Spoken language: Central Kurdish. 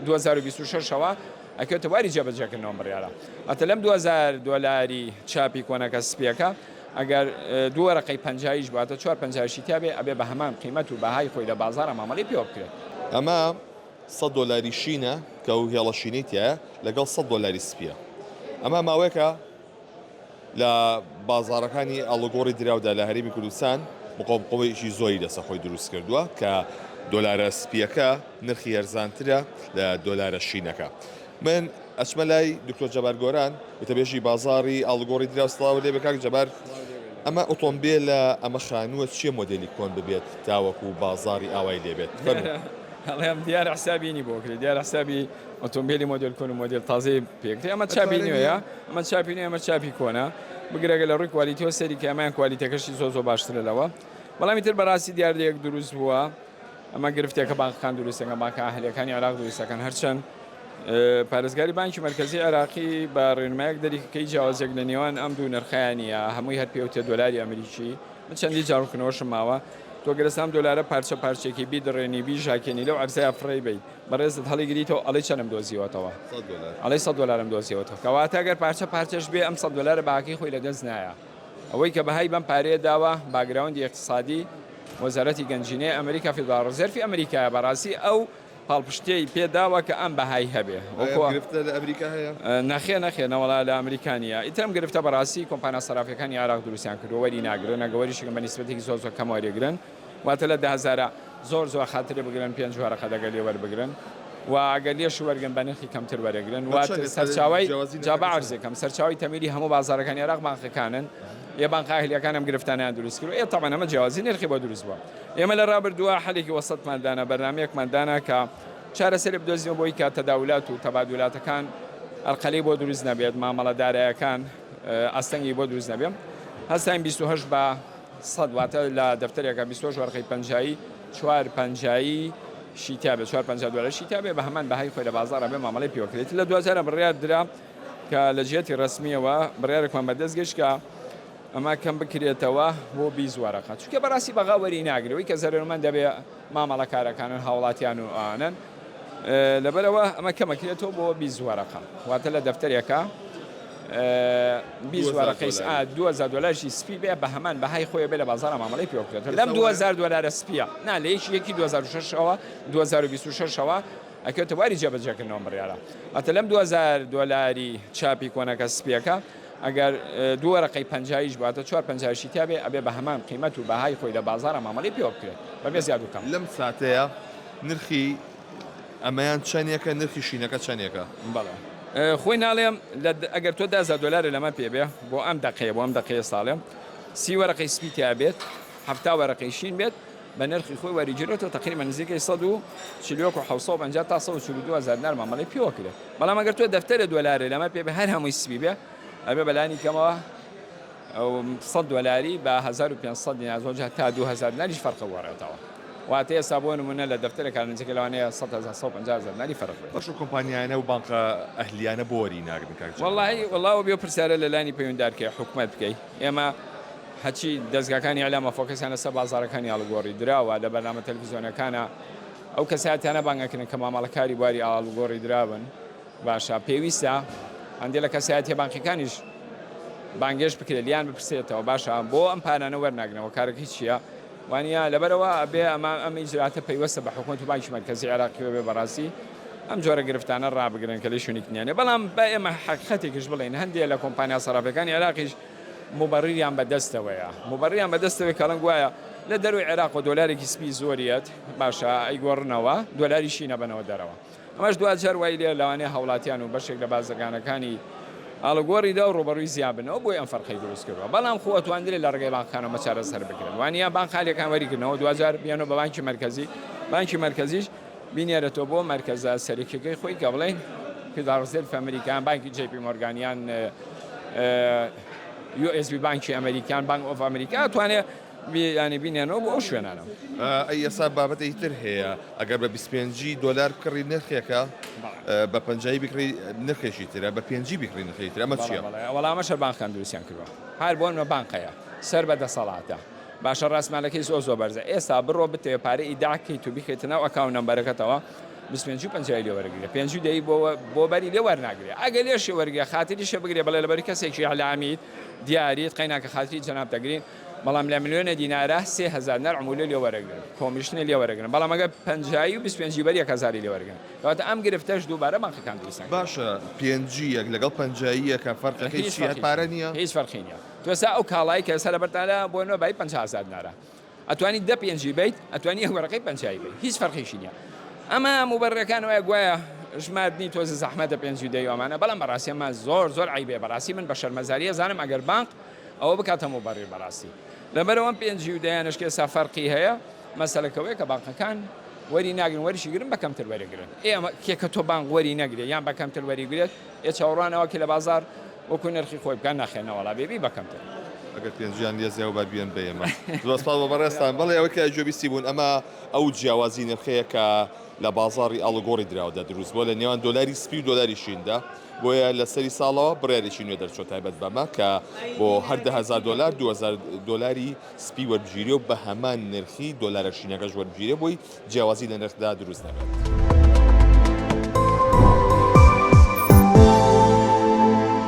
2026ەوە ئەکەوتە واری جێبەجێکردنەوە بڕیارە. ئەتە لەم 2000 دۆلاری چاپی کۆنەکە سپیەکە ئەگەر دوو وەرەقەی 50 باتە 450 تابێ ئەبێ بە هەمان قیمەت و بەهای خۆی لە بازارە مامەڵی پێوە بکرێت. ئەمە 100 دۆلاری شینە کە و هێڵە شینیتە لەگەڵ 100 دۆلاری سپیە. ئەمە ماوەیەکە لە بازارەکانی ئەڵگۆڕی دراودا لە هەرێمی کوردستان مقۆمقۆیشی زۆری دەسە خۆی دروست کردووە کە دۆلارە سپیەکە نرخی هەرزانترە لە دۆلارە شینەکە. من ئەچمە لای دکتۆر جەبار گۆران وتەبێژی بازاری ئەڵگۆڕی دراوسڵاوە لێ بکاک جەبار ئەمە ئۆتۆمبیلە ئەمە خانووە چیە مۆدلی کۆن ببێت تاوەکو بازاری ئاوای لێبێت هەڵێم دیارە حسابینی بۆکرێت دیارە حسابی ئۆتۆمبیلی مۆدل کۆن و مۆدل تازەی پێکرێت ئەمە چاپی نوێیە ئەمە چاپی نوێ ئەمە چاپی کۆنە بگرێگە لە ڕووی کوالیتیەوە سەری کە ئەمایان کوالیتەکەشی زۆ باشترە لەوە بەڵامی تر بەڕاستی دیاردەیەک دروست بووە ئەمە گرفتێکە بانکەکان دروستەکە بانکە ئاهلیەکانی عێراق دروستەکەن هەرچەند پارێزگاری بانکی مرکزی عێراقی بە ڕێنمایەک دەریکەی جیاوازێک لە نێوان ئەم دوو نرخیانە هەمووی هەر پێوتێ دۆلاری ئەمریکی من چەندی جاڕوکنەوەشم ماوە تۆ گەرەستام دۆلارە پارچە پارچێکی بیدڕێنی بی ژاکێنی لەو عەرزەیە فڕێ بیت بەڕێزت هەڵیگریتەوە ئەڵێ چەندم دۆزیوەتەوە ئەڵێ 100 دۆلارم دۆزیوەتەوە کەواتە ئەگەر پارچە پارچەش بێ ئەم 100 دۆلارە باقی خۆی لەدەست نایە ئەوەی کە بەهای بەم پارەیە داوە باگراوندی اقتصادی وەزارەتی گەنجینەی ئەمریکا فیدرال ڕزەرفی ئەمریکایە بەڕاستی ئەو پاڵپشتەی پێداوە کە ئەم بەهای هەبێ نەخێ نەوەڵا لە ئەمریکانیە ئیترم گرفتە بەڕاستی کۆمپانیا سەرافەکانی عێراق دروستیان کردو وەری ناگرن ئەگەوەریشکن بە نیسبەتێکی زۆر کەم وەرێگرن واتە لە 10,000 زۆر خاترێ بگرن 5 وەرەقە دەگەل لێ وەربگرن و ئەگەر لێش وەرگن بە نرخی کەمتر وەرەگرن واتە سەرچاوی جابە عەرزێکم سەرچاوی تەمیری هەموو بازارەکانی عێراق بانکەکانن یە بانک ئاهلیەکانم گرفتانیان دروست کرد ئێ تەمەن ئەمە جیاوازی نرخی بۆ دروست بووە ئێمە لە ڕابردووە حەلێکی وەسەتماندانە بەرنامەیەکماندانە کە چارەسەر بدۆزینەوە بۆی کە تەداولات و تەبادولاتەکان ئەرقەلەی بۆ دروست نەبێت مامەڵەدارایەکان ئاستەنگی بۆ دروست نەبێت هەستاین 28 بە 100 واتە لە دەفتەرێکە 28 وەرقەی 50 450 شیتا بێت 450 دۆلار شیتا بێ بە هەمان بەهای خۆی لە بازاڕە بێ مامەڵەی پێوەکرێت لە 2000 بڕیار درا کە لە جێتی ڕسمیەوە بڕیارێکمان بەدەست گەشت کە ئەمە کەم بکرێتەوە بۆ 20 وەرەقە چونکە بەڕاستی بەغا وەری ناگرەوەی کە زەرمەند دەبێ مامەڵەکارەکانن هاوڵاتیان و ئانن لەبەرەوە ئەمە کەمەکرێتەوە بۆ 20 وەرەقە واتە لە دەفتەرێکە 20 وەرەقەی 2000 دۆلارشی سپی بێ بە هەمان بەهای خۆی بێ لە بازارە مامەڵەی پێوەکرێت لەم 2000 دۆلارە سپیە نا لە یەکی 2026ەوە 2026ەوە ئەکەوتە واری جێبەجێکردنەوە بڕیارە ئەتە لەم 2000 دۆلاری چاپی کۆنەکە سپیەکە ئەگەر دوو وەرەقەی 50 باتە 450 تابێ ئەبێ بە هەمان قیمەت و بەهای خۆی لە بازارە مامەڵەی پێوە بکرێت بەبێ زیاد و کەم لەم ساتەیە نرخی ئەمەیان چەندێکە نرخی شینەکە چەندێکە بەڵێ خۆی ناڵێم ئەگەر تۆ 10 دۆلار لەمە پێبێ بۆ ئەم دقەیە بۆ ئەم دقەیە ساڵێم 30 وەرەقەی سپی تیا بێت 70 وەرەقەی شین بێت بە نرخی خۆی وەریگرێتەوە تقریبا نزیکەی 150 تا 142 هزار دینار مامەڵەی پێوە کرێت بەڵام ئەگەر تۆ دەفتەرە دۆلارێ لەمە پێبێ هەر هەمووی سپی بێ ئەبێ بەلانی کەمەوە 100 دۆلاری بە 1500 دینار زۆر تا 2000 دیناریش فەرقە وەڕێتەوە واتە ئێستا بۆ نمونە لە دەفتەرێکان نزیکە لەوانەیە 150 دیناری فەرق بێت بەش کۆمپانیانە و بانکە ئەهلیانە بۆ وەری ناگرن کاک وەڵڵاوە بێ پرسیارە لەلانی پەیوەنددارکە حکومەت بکەیت ئێمە هەچی دەستگاکانی ئەلامە فۆکەسیانە سەر بازارەکانی ئاڵگۆڕی دراوە لە بەرنامە تەلەڤیزیۆنەکانە ئەو کەساتیانە بانگەکردن کە مامەڵەکاری بواری ئاڵگۆڕی درابن باشە پێویستە هەندێک لە کەسایەتی بانکیەکانیش بانگێش بکرێت لیان بپرسێتەوە باشە بۆ ئەم پانانە وەرناگرنەوە کارێکی چییە وانە لەبەرەوە ئەبێ ئەم ئیجراتە پەیوەستە بە حکومەت و بانکی مرکزی عێراقی بێ بەڕاستی ئەم جۆرە گرفتانە ڕابگرن کە لە شوێنێکنیانێ بەڵام بە ئێمە حقیقەتێکیش بڵێن هەندێک لە کۆمپانیا سەرافەکانی عێراقیش مبەڕیریان بەدەستەوەیە مبەڕیان بەدەستەوەی کەڵەنگ وایە لە دەروی عێراق و دۆلارێکی سپی زۆریەت باشە ئەیگۆڕنەوە دۆلاری شینە بنەوە دەرەوە ئەمەش دوجار وای لێ لەوانەیە هەوڵاتیان و بەشێک لە بازرگانەکانی ئاڵگۆڕیدا و ڕۆبەڕووی زیابنەوە بۆی ئەم فەرقەی دروست کردەوە بەڵام خۆ توانرێت لە ڕێگەی بانکانەوە چارەسەر بکرێن وانە بانک خالیەکان وەریگرنەوە دوجار بیانەوە بە بانکی مرکزیش بینێرێتەوە بۆ مەرکەزە سەرکیەکەی خۆی کە بڵێن فیدرال ڕزەرف ئەمریکان بانکی JP مۆرگانیان USB بانکی ئەمریکان بانک ئۆف ئەمریکا توانێت ینی بینێنەوە بۆ ئەو شوێنانە ئەسا بابەتەی تر هەیە ئەگەر بە 25 دۆلار بکڕی نرخێکە بە 50 بکڕی نرخێکی ترە بە 5 بکڕی نرخی تر ئەمە چییە؟ وەڵامەشە بانکان دروستیان کردووە هەر بۆنمە بانقەیە سەر بەدەسەڵاتە باشە ڕاستمالەکەی زۆر بەرزە ئێستا بڕۆ بتێ پارەی ئیداکەیت و بخێتنەوە ئەکاون نەمبەرەکەتەوە 25 و 50 لێ وەرەگرێ 5 دەی بۆ بەری لێ وەرناگرێ ئەگە لێشی وەرگێ خاتریشە بگرێ بەڵێ لەبەری کەسێکی عەلامیت دیاریت قەیناکە خاتری جەناب دەگرین بەڵام لە ملیۆنە دینارە 3000 نەر عمولە لێ وەرەگرن کۆمیشنە لێ وەرەگرن بەڵام ئەگە 50 و 25 بەری 1000 لێ وەرگن کەواتە ئەم گرفتەش دووبارە بانقەکان دروستن باشە پێنجیەک لەگەڵ پەنجاییەکە فەرقەکەی چی هەر پارە نییە هیچ فەرقی نییە توێستا ئەو کاڵایی کە سەر بەرتانە بۆ نۆ بای 500 نارە ئەتوانی دە پێنجی بیت ئەتوانی وەرەقەی 50 بیت هیچ فەرقیشی نییە ئەمە موبەرەکان وایە گوایە ژمارنی تۆزە زەحمەتە پێنج دەیوامانە بەڵام بەڕاستی ئەمە زۆر عیبێ بەڕاستی من بە شەرمەزاریە زانم ئەگەر بانک ئەوە بکاتە موبەڕی بەڕاستی لەبەرەوە پێنج دەیانش کێسا فەرقی هەیە مەسەلەکەوەیە کە بانکەکان وەری ناگرن وەریشی گرن بە کەمتر وەرەگرن ئێمە کێکە تۆ بانک وەری نەگرێت یان بە کەمتر وەریگرێت چاوەڕانەوە کە لە بازار وەکو نرخی خۆی بکەن ناخێنەوەڵا بێبی بە کەمتر ئەگەر پێنجیان لێزیاو بە بیان بە ئێمە دۆستپال بە بەڕێستان بەڵێ ئەوە کە جۆبیستی بوون ئەمە ئەو جیاوازی نرخەیە کە لە بازاری ئاڵگۆڕی دراوەدا دروست بۆ لە نێوان دۆلاری سپی و دۆلاری شیندا بۆیە لە سەری ساڵەوە بڕیارێکی نوێ دەرچۆ تایبەت بەمە کە بۆ هەر 10,000 دلار 2000 دلاری سپی وەربگیری و بە هەمان نرخی دۆلارە شینەکەش وەربگیرێ بۆی جیاوازی لە نرخدا دروست نەبێت.